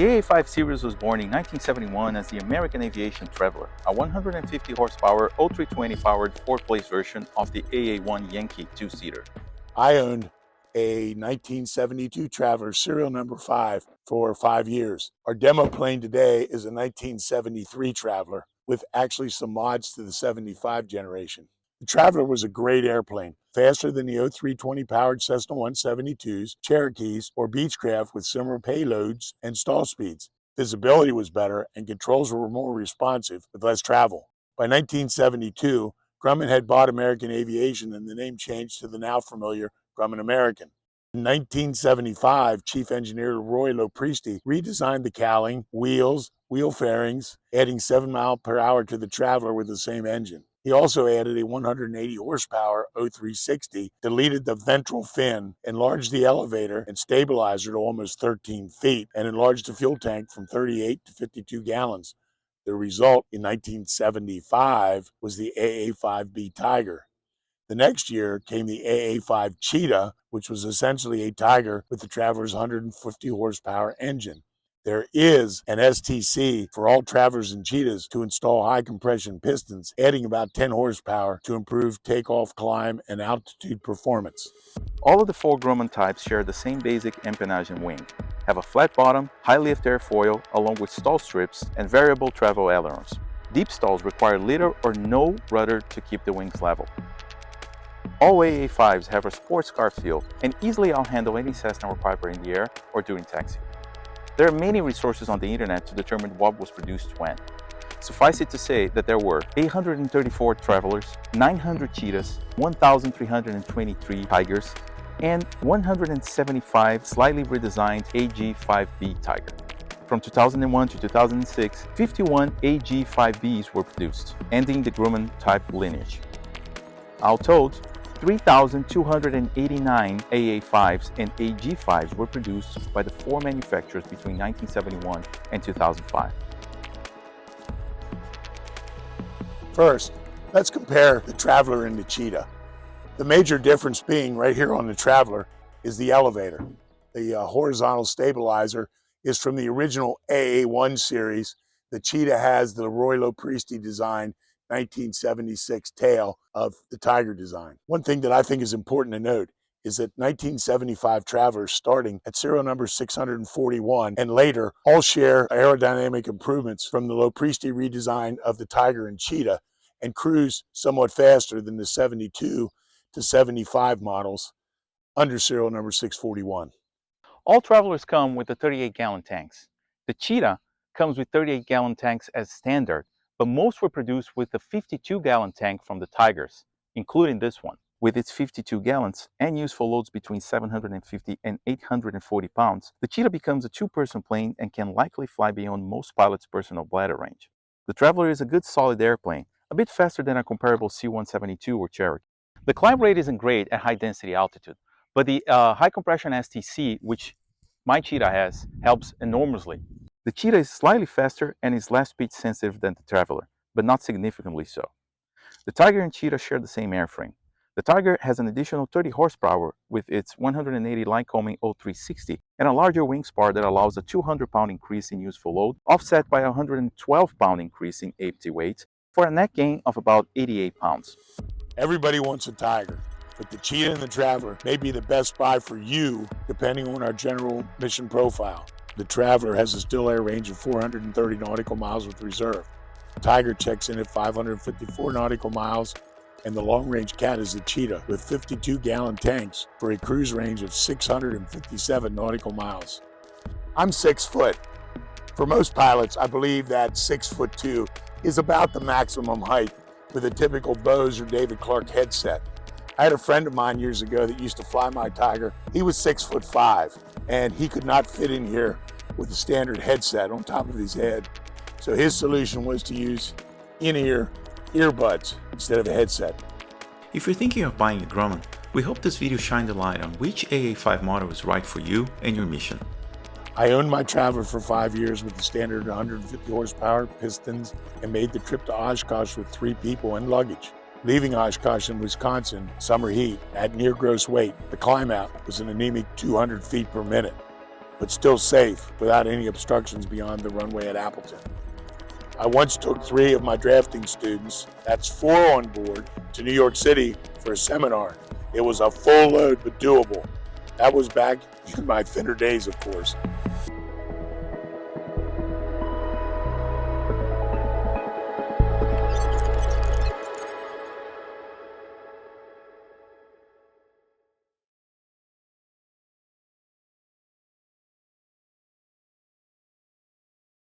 The AA5 series was born in 1971 as the American Aviation Traveler, a 150 horsepower O320 powered 4-place version of the AA1 Yankee two-seater. I owned a 1972 Traveler serial number 5 for 5 years. Our demo plane today is a 1973 Traveler with actually some mods to the 75 generation. The Traveler was a great airplane, faster than the O320 powered Cessna 172s, Cherokees, or Beechcraft with similar payloads and stall speeds. Visibility was better and controls were more responsive with less travel. By 1972, Grumman had bought American Aviation and the name changed to the now familiar Grumman American. In 1975, Chief Engineer Roy Lopristi redesigned the cowling, wheels, wheel fairings, adding 7 mph to the Traveler with the same engine. He also added a 180 horsepower O360, deleted the ventral fin, enlarged the elevator and stabilizer to almost 13 feet, and enlarged the fuel tank from 38 to 52 gallons. The result in 1975 was the AA5B Tiger. The next year came the AA5 Cheetah, which was essentially a Tiger with the Traveler's 150 horsepower engine. There is an STC for all Travelers and Cheetahs to install high compression pistons, adding about 10 horsepower to improve takeoff, climb, and altitude performance. All of the 4 Grumman types share the same basic empennage and wing, have a flat bottom, high lift airfoil, along with stall strips and variable travel ailerons. Deep stalls require little or no rudder to keep the wings level. All AA5s have a sports car feel and easily outhandle any Cessna or Piper in the air or during taxi. There are many resources on the internet to determine what was produced when. Suffice it to say that there were 834 Travelers, 900 Cheetahs, 1,323 Tigers, and 175 slightly redesigned AA5B Tiger. From 2001 to 2006, 51 AA5Bs were produced, ending the Grumman type lineage. All told, 3,289 AA5s and AG5s were produced by the 4 manufacturers between 1971 and 2005. First, let's compare the Traveler and the Cheetah. The major difference being right here on the Traveler is the elevator. The horizontal stabilizer is from the original AA1 series. The Cheetah has the Roy Lopristi design 1976 tail of the Tiger design. One thing that I think is important to note is that 1975 Travelers starting at serial number 641 and later all share aerodynamic improvements from the Lopristi redesign of the Tiger and Cheetah and cruise somewhat faster than the 72 to 75 models under serial number 641. All Travelers come with the 38-gallon tanks. The Cheetah comes with 38-gallon tanks as standard, but most were produced with the 52-gallon tank from the Tigers, including this one. With its 52 gallons and useful loads between 750 and 840 pounds, the Cheetah becomes a 2-person plane and can likely fly beyond most pilots' personal bladder range. The Traveler is a good solid airplane, a bit faster than a comparable C-172 or Cherokee. The climb rate isn't great at high-density altitude, but the high-compression STC, which my Cheetah has, helps enormously. The Cheetah is slightly faster and is less speed sensitive than the Traveler, but not significantly so. The Tiger and Cheetah share the same airframe. The Tiger has an additional 30 horsepower with its 180 Lycoming O360 and a larger wing spar that allows a 200-pound increase in useful load, offset by a 112-pound increase in empty weight, for a net gain of about 88 pounds. Everybody wants a Tiger, but the Cheetah and the Traveler may be the best buy for you depending on our general mission profile. The Traveler has a still air range of 430 nautical miles with reserve. The Tiger checks in at 554 nautical miles, and the long-range cat is the Cheetah with 52-gallon tanks for a cruise range of 657 nautical miles. I'm 6 foot. For most pilots, I believe that 6'2" is about the maximum height with a typical Bose or David Clark headset. I had a friend of mine years ago that used to fly my Tiger. He was 6'5", and he could not fit in here with a standard headset on top of his head. So his solution was to use in-ear earbuds instead of a headset. If you're thinking of buying a Grumman, we hope this video shined a light on which AA5 model is right for you and your mission. I owned my Traveler for 5 years with the standard 150 horsepower pistons and made the trip to Oshkosh with 3 people and luggage. Leaving Oshkosh in Wisconsin, summer heat, at near gross weight, the climb out was an anemic 200 feet per minute. but still safe without any obstructions beyond the runway at Appleton. I once took 3 of my drafting students, that's 4 on board, to New York City for a seminar. It was a full load but doable. That was back in my thinner days, of course.